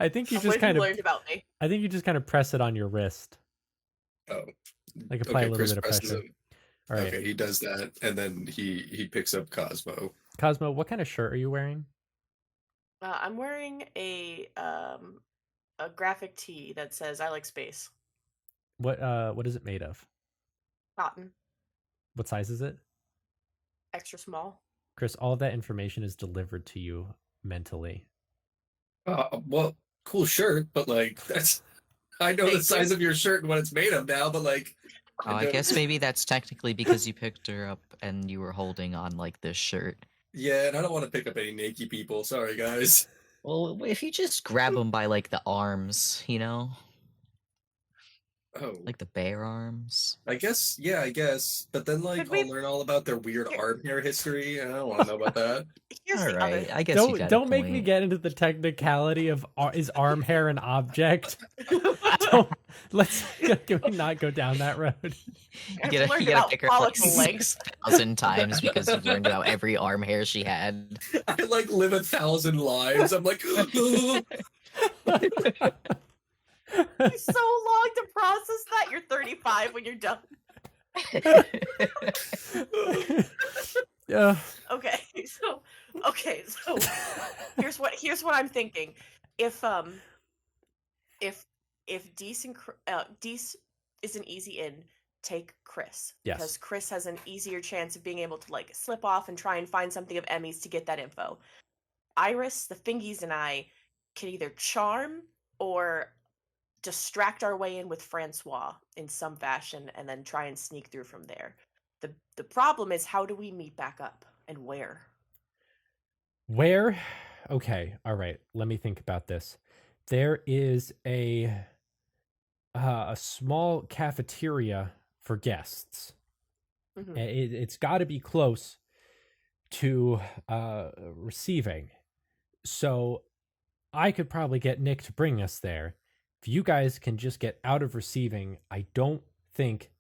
I think you What just have you kind of learned about me? I think you just kind of press it on your wrist. Oh, Like apply a okay. little Chris bit of presses pressure. him. All right. Okay, he does that, and then he picks up Cosmo. Cosmo, what kind of shirt are you wearing? I'm wearing a graphic tee that says "I like space." What is it made of? Cotton, What size is it? extra small. Chris, all of that information is delivered to you mentally. Well, cool shirt, but like that's I know the Thank size you. of your shirt and what it's made of now, but like Oh, I guess maybe that's technically because you picked her up and you were holding on like this shirt. yeah, and I don't want to pick up any naked people. Sorry, guys. Well, if you just grab them by like the arms, you know, Oh, like the bare arms. I guess, yeah, I guess. But then, like, Could I'll we? learn all about their weird Here- arm hair history, and I don't want to know about that. Here's All the other. right, I guess you got a Don't make me point. get into the technicality of is arm hair an object? Don't can we not go down that road? I've You learned gotta about pick her up like follicle length. 6,000 times because you learned about every arm hair she had. I like live 1,000 lives. I'm like, It's so long to process that. You're 35 when you're done. Yeah. Okay, so here's what I'm thinking. If Dees Dees is an easy in, take Chris. Yes. Because Chris has an easier chance of being able to like slip off and try and find something of Emmy's to get that info. Iris, the Fingies, and I can either charm or distract our way in with Francois in some fashion and then try and sneak through from there. The problem is, how do we meet back up and where? Where? Okay, all right. Let me think about this. There is a small cafeteria for guests. Mhm. It's got to be close to receiving. So I could probably get Nick to bring us there. If you guys can just get out of receiving, I don't think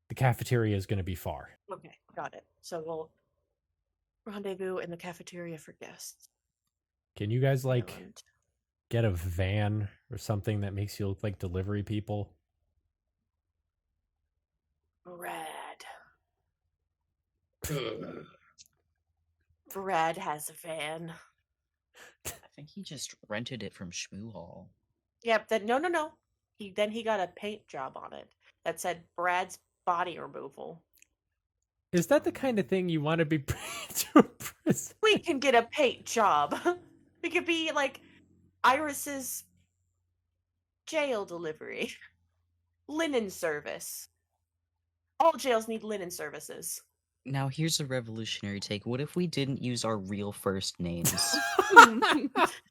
the cafeteria is going to be far. Okay, got it. So we'll rendezvous in the cafeteria for guests. Can you guys like And get a van or something that makes you look like delivery people? Brad. Ugh. Brad has a van. I think he just rented it from Shmoo Hall. Yep. No. He got a paint job on it that said Brad's body removal. Is that the kind of thing you want to be bringing to a prison? We can get a paint job. We could be like Iris's jail delivery, linen service. All jails need linen services. Now here's a revolutionary take. What if we didn't use our real first names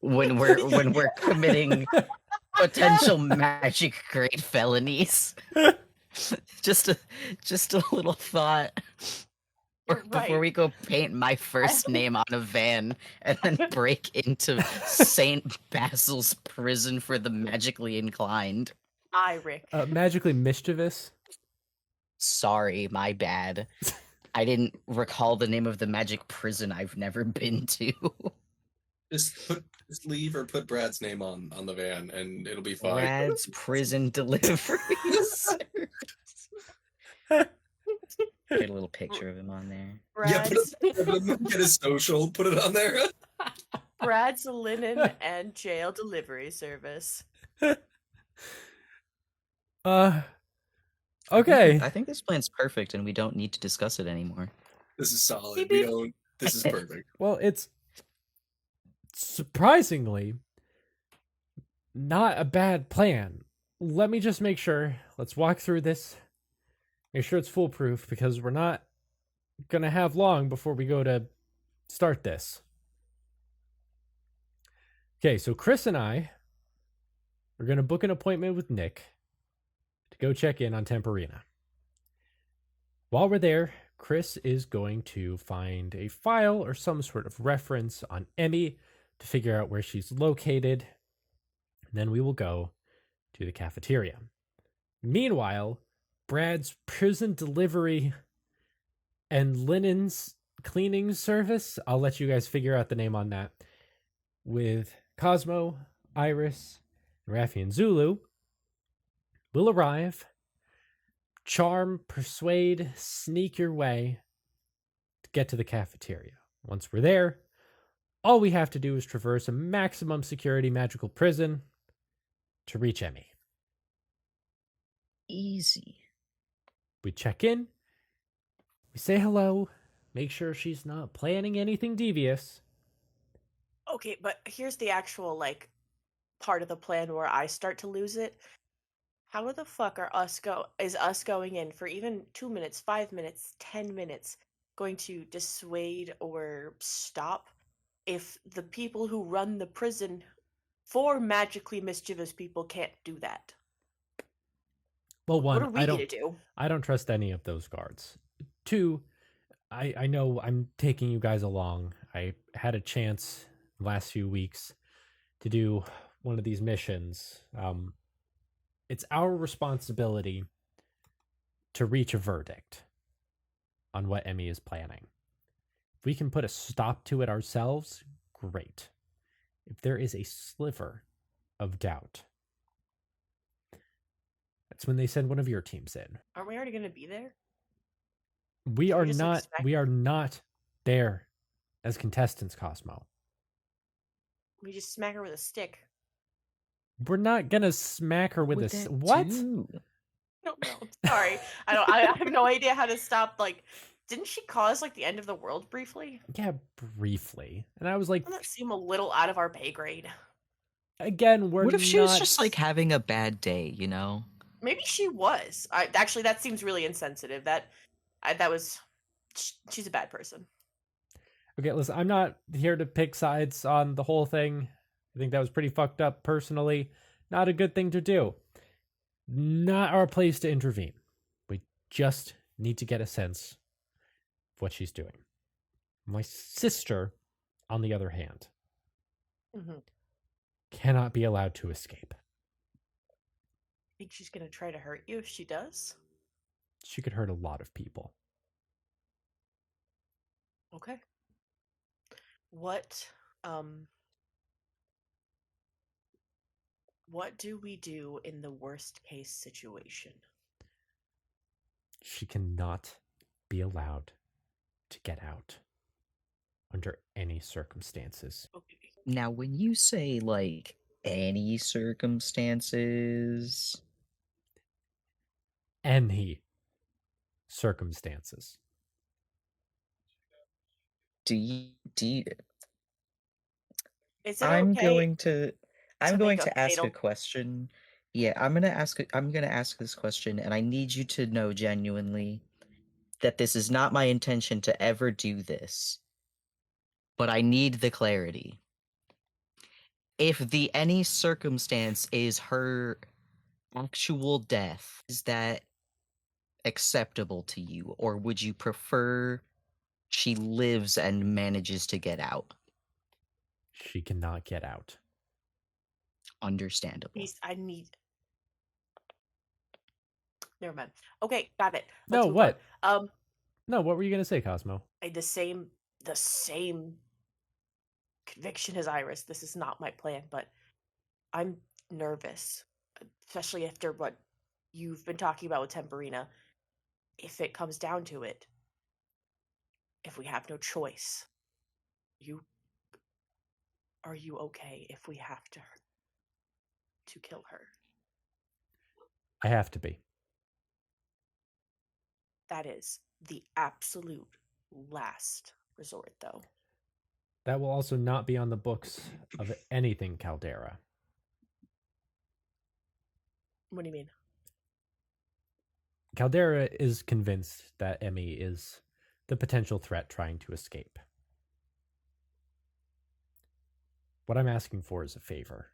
when we're committing potential magic grade felonies? just a little thought. You're Before right. we go paint my first name on a van and then break into Saint Basil's prison for the magically inclined. Rick. Magically mischievous. Sorry, my bad. I didn't recall the name of the magic prison I've never been to. Just leave or put Brad's name on the van, and it'll be fine. Brad's prison deliveries. Get a little picture of him on there. Yeah, Brad's, get his social, put it on there. Brad's linen and jail delivery service. Okay. I think this plan's perfect and we don't need to discuss it anymore. This is solid. Beep, We beep. don't. This is perfect. Well, it's surprisingly not a bad plan. Let me just make sure. Let's walk through this. Make sure it's foolproof because we're not going to have long before we go to start this. Okay, so Chris and I are going to book an appointment with Nick to go check in on Temperina. While we're there, Chris is going to find a file or some sort of reference on Emmy to figure out where she's located. Then we will go to the cafeteria. Meanwhile, Brad's prison delivery and linens cleaning service. I'll let you guys figure out the name on that. With Cosmo, Iris, and Raffi and Zulu will arrive, charm, persuade, sneak your way to get to the cafeteria. Once we're there, all we have to do is traverse a maximum security magical prison to reach Emmy. Easy. We check in, we say hello, make sure she's not planning anything devious. Okay, but here's the actual, like, part of the plan where I start to lose it. How the fuck is us going in for even 2 minutes, 5 minutes, 10 minutes going to dissuade or stop if the people who run the prison for magically mischievous people can't do that? Well, What one, are we gonna do? I don't trust any of those guards. Two, I know I'm taking you guys along. I had a chance the last few weeks to do one of these missions. It's our responsibility to reach a verdict on what Emmy is planning. If we can put a stop to it ourselves, great. If there is a sliver of doubt, that's when they send one of your teams in. Aren't we already gonna be there? We Can are we just, like, not smack we are not there as contestants, Cosmo. We just smack her with a stick. We're not gonna smack her with Would a that what? do? I don't know. Sorry. I have no idea how to stop, like, didn't she cause, like, the end of the world briefly? Yeah, briefly. And I was like, Doesn't that seem a little out of our pay grade? again, we're What if she was not just like having a bad day, you know? Maybe she was. Actually, that seems really insensitive. That was. She's a bad person. Okay, listen, I'm not here to pick sides on the whole thing. I think that was pretty fucked up personally. Not a good thing to do. Not our place to intervene. We just need to get a sense of what she's doing. My sister, on the other hand, Mm-hmm. cannot be allowed to escape. Think she's gonna try to hurt you if she does? She could hurt a lot of people. Okay. Um what do we do in the worst case situation? She cannot be allowed to get out under any circumstances. Okay. Now, when you say like any circumstances, Any circumstances. do you Is it I'm okay going to I'm to going make a to ask a fatal? question. Yeah, I'm gonna ask this question, and I need you to know genuinely that this is not my intention to ever do this. But I need the clarity. If the any circumstance is her actual death, is that acceptable to you, or would you prefer she lives and manages to get out? She cannot get out. Understandable. Please, I need. Never mind. Okay, got it. No, Let's move what? on. No, what were you going to say, Cosmo? The same conviction as Iris. This is not my plan, but I'm nervous, especially after what you've been talking about with Temperina. If it comes down to it, if we have no choice, are you okay if we have to kill her? I have to be. That is the absolute last resort, though. That will also not be on the books of anything Caldera. What do you mean? Caldera is convinced that Emmy is the potential threat trying to escape. What I'm asking for is a favor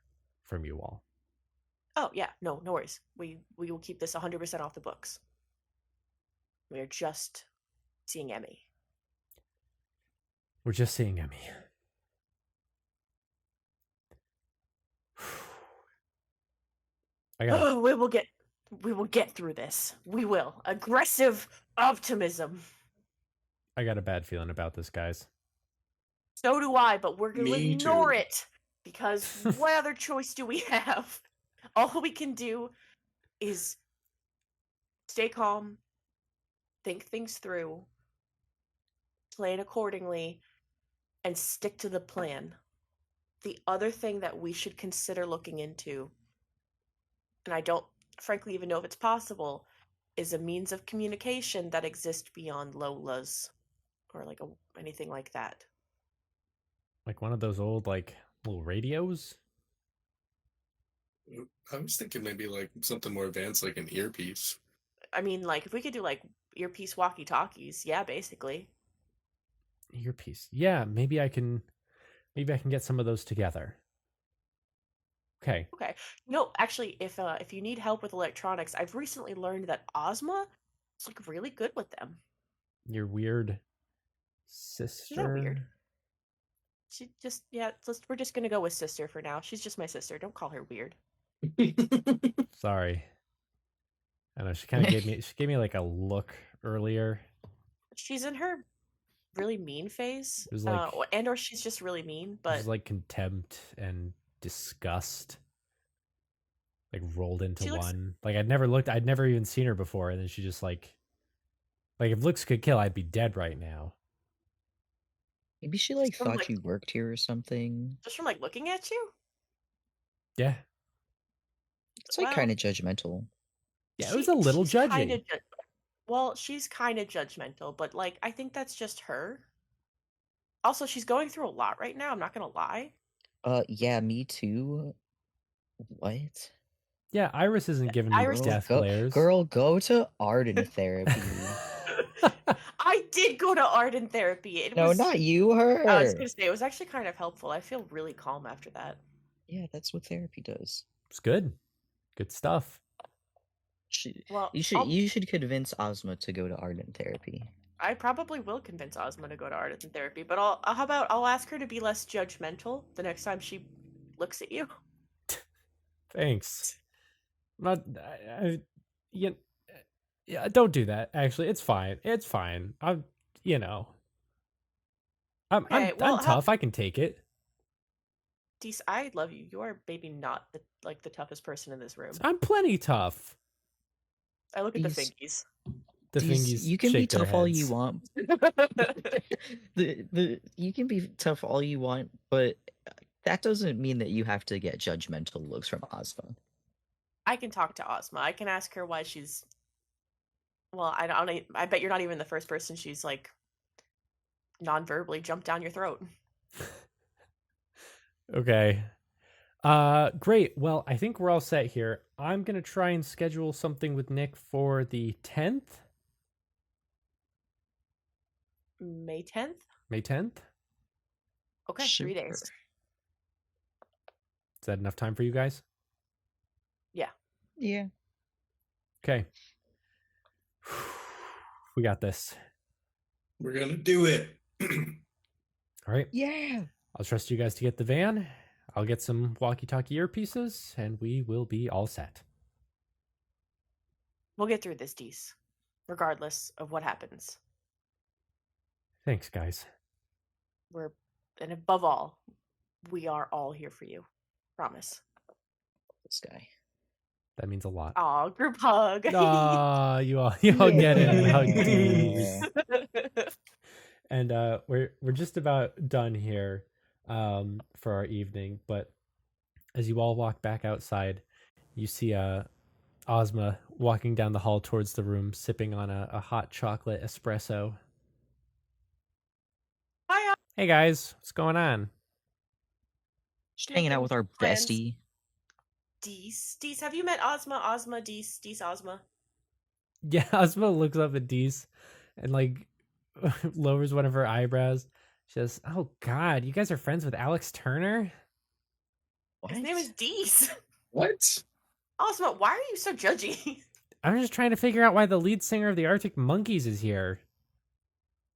from you all. Oh yeah, no worries. We will keep this 100% off the books. We are just seeing Emmy. We're just seeing Emmy. I got Oh, we'll get We will get through this. We will. Aggressive optimism. I got a bad feeling about this, guys. So do I, but we're going to Me ignore too. it. Because what other choice do we have? All we can do is stay calm, think things through, plan accordingly, and stick to the plan. The other thing that we should consider looking into, and I don't frankly even know if it's possible, is a means of communication that exists beyond Lola's or like anything like that. Like one of those old, like, little radios? I was thinking maybe like something more advanced, like an earpiece. I mean, like if we could do like earpiece walkie-talkies, yeah, basically. Earpiece. Yeah, maybe I can get some of those together. Okay. Okay. No, actually, if you need help with electronics, I've recently learned that Ozma is like really good with them. Your weird sister. She's not weird. She just we're just gonna go with sister for now. She's just my sister. Don't call her weird. Sorry. I know she kind of gave me like a look earlier. She's in her really mean phase. It was like and or she's just really mean, it but was like contempt and disgust. Like rolled into one. Like I'd never even seen her before, and then she just like if looks could kill, I'd be dead right now. Maybe she like From, thought like- you worked here or something. just from like looking at you? Yeah. It's like Well, kind of judgmental. Yeah, it was a little she's judgy. kinda well, she's kind of judgmental, but like I think that's just her. Also, she's going through a lot right now. I'm not gonna lie. Yeah, me too. What? Yeah, Iris isn't giving me Iris- death glares. Girl, go to Arden therapy. I did go to Arden therapy. It No, was, not you, her. I was gonna say it was actually kind of helpful. I feel really calm after that. Yeah, that's what therapy does. It's good. Good stuff. Well, You should convince Ozma to go to Arden therapy. I probably will convince Ozma to go to Arden therapy, but how about I'll ask her to be less judgmental the next time she looks at you. Thanks. I'm not. Yeah, don't do that. Actually, it's fine. It's fine. I'm Okay, well, I'm tough. I can take it. Dees, I love you. You are maybe not the toughest person in this room. I'm plenty tough. I look at the Dees- fingies. The Dees, fingies you can be shake their tough all you heads. want. You can be tough all you want, but that doesn't mean that you have to get judgmental looks from Ozma. I can talk to Ozma. I can ask her why she's. Well, I bet you're not even the first person she's like non-verbally jumped down your throat. Okay. Great. Well, I think we're all set here. I'm gonna try and schedule something with Nick for the 10th. May 10th? May 10th? Okay, 3 days. Super. Is that enough time for you guys? Yeah. Okay. We got this. We're gonna do it. All right. Yeah. I'll trust you guys to get the van. I'll get some walkie-talkie earpieces, and we will be all set. We'll get through this, Dees. Regardless of what happens. Thanks, guys. And above all, we are all here for you. Promise. This guy. That means a lot. Aw, group hug. Aw, you all get it and hug Dees. And we're just about done here for our evening, but as you all walk back outside, you see Ozma walking down the hall towards the room, sipping on a hot chocolate espresso. Hi, Hey guys, what's going on? Just hanging out with our Friends. bestie. Dees. Dees, have you met Ozma? Ozma, Dees, Ozma. Yeah, Ozma looks up at Dees and like lowers one of her eyebrows. She says, "Oh God, you guys are friends with Alex Turner?" What? His name is Dees. What? Ozma, why are you so judgy? I'm just trying to figure out why the lead singer of the Arctic Monkeys is here.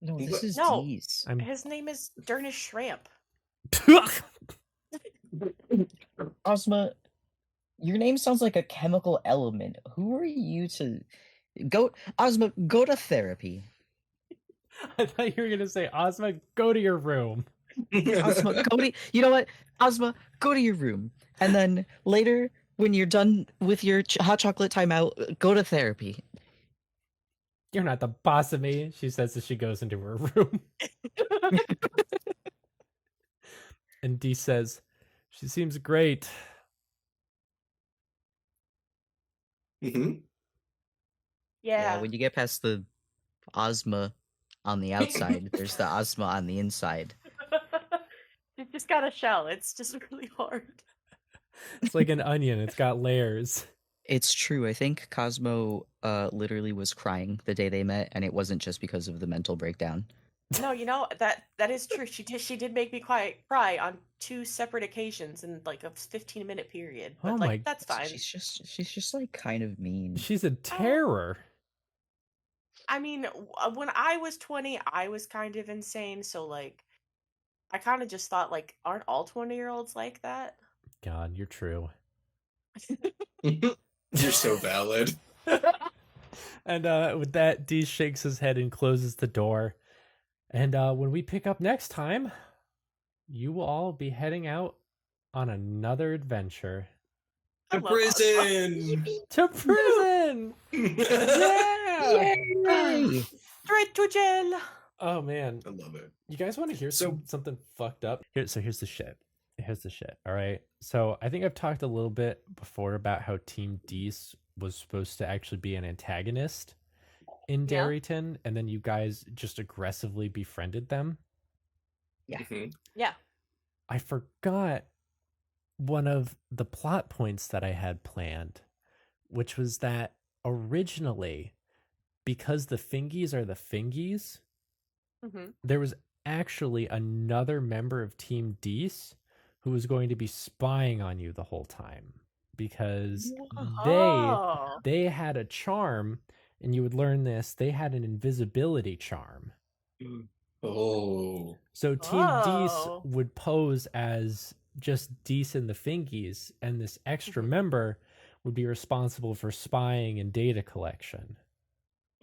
No, this is No. Dees. His name is Dernish Shramp. Ozma, Your name sounds like a chemical element. Who are you to go, Ozma? Go to therapy. I thought you were gonna say, Ozma, go to your room. Ozma, go to. You know what, Ozma, go to your room, and then later when you're done with your hot chocolate timeout, go to therapy. You're not the boss of me, she says as she goes into her room. And Dee says, she seems great. Mhm. Yeah, Yeah. when you get past the Ozma on the outside, there's the Ozma on the inside. You just got a shell. It's just really hard. It's like an onion, it's got layers. It's true. I think Cosmo literally was crying the day they met, and it wasn't just because of the mental breakdown. No, that is true. She did make me cry on 2 separate occasions in like a 15-minute period. But Oh like my- that's fine. She's just like kind of mean. She's a terror. I mean, when I was 20, I was kind of insane. So like, I kind of just thought like, aren't all 20-year-olds like that? God, you're true. You're so valid. And with that, Dee shakes his head and closes the door. And when we pick up next time, you will all be heading out on another adventure. I To love Ozma. prison. To prison! Yeah! Yay! Straight to jail. Oh man, I love it. you guys want to hear So- something fucked up? Here's the shit. All right. So I think I've talked a little bit before about how Team Dees was supposed to actually be an antagonist in Yeah. Darryton, and then you guys just aggressively befriended them. Mhm. Yeah. I forgot one of the plot points that I had planned, which was that originally, because the Fingies are the Fingies, hmm there was actually another member of Team Dees who was going to be spying on you the whole time, because Oh. they had a charm, and you would learn this, they had an invisibility charm. Oh. So Team Dees Oh. would pose as just Dees and the Fingies, and this extra member would be responsible for spying and data collection.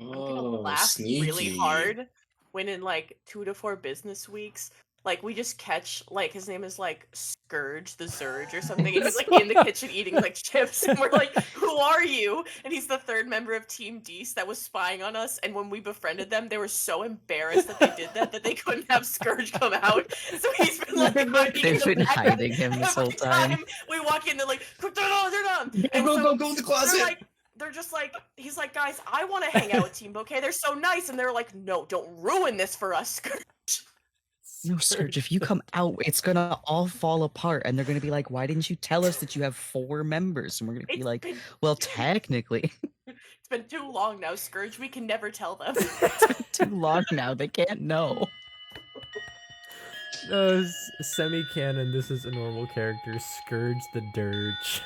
I'm gonna Oh, laugh really sneaky. hard when in like 2 to 4 business weeks, like we just catch like his name is like Scourge the Surge or something, and he's like in the kitchen eating like chips, and we're like, "Who are you?" And he's the third member of Team Dees that was spying on us. And when we befriended them, they were so embarrassed that they did that they couldn't have Scourge come out. So he's been like hiding in They've the been back hiding him this every whole time. we walk in, they're like, "Turn on, turn on!" Go, And go, so go, go in the closet. they're just like, he's like, "Guys, I want to hang out with Team Bouquet. They're so nice." And they're like, "No, don't ruin this for us, Scourge." No, Scourge, if you come out, it's gonna all fall apart, and they're gonna be like, "Why didn't you tell us that you have 4 members?" And we're gonna be It's like, been- "Well, technically, It's been too long now, Scourge. We can never tell them. too long now. They can't know." Semi-canon, this is a normal character, Scourge the Dirge.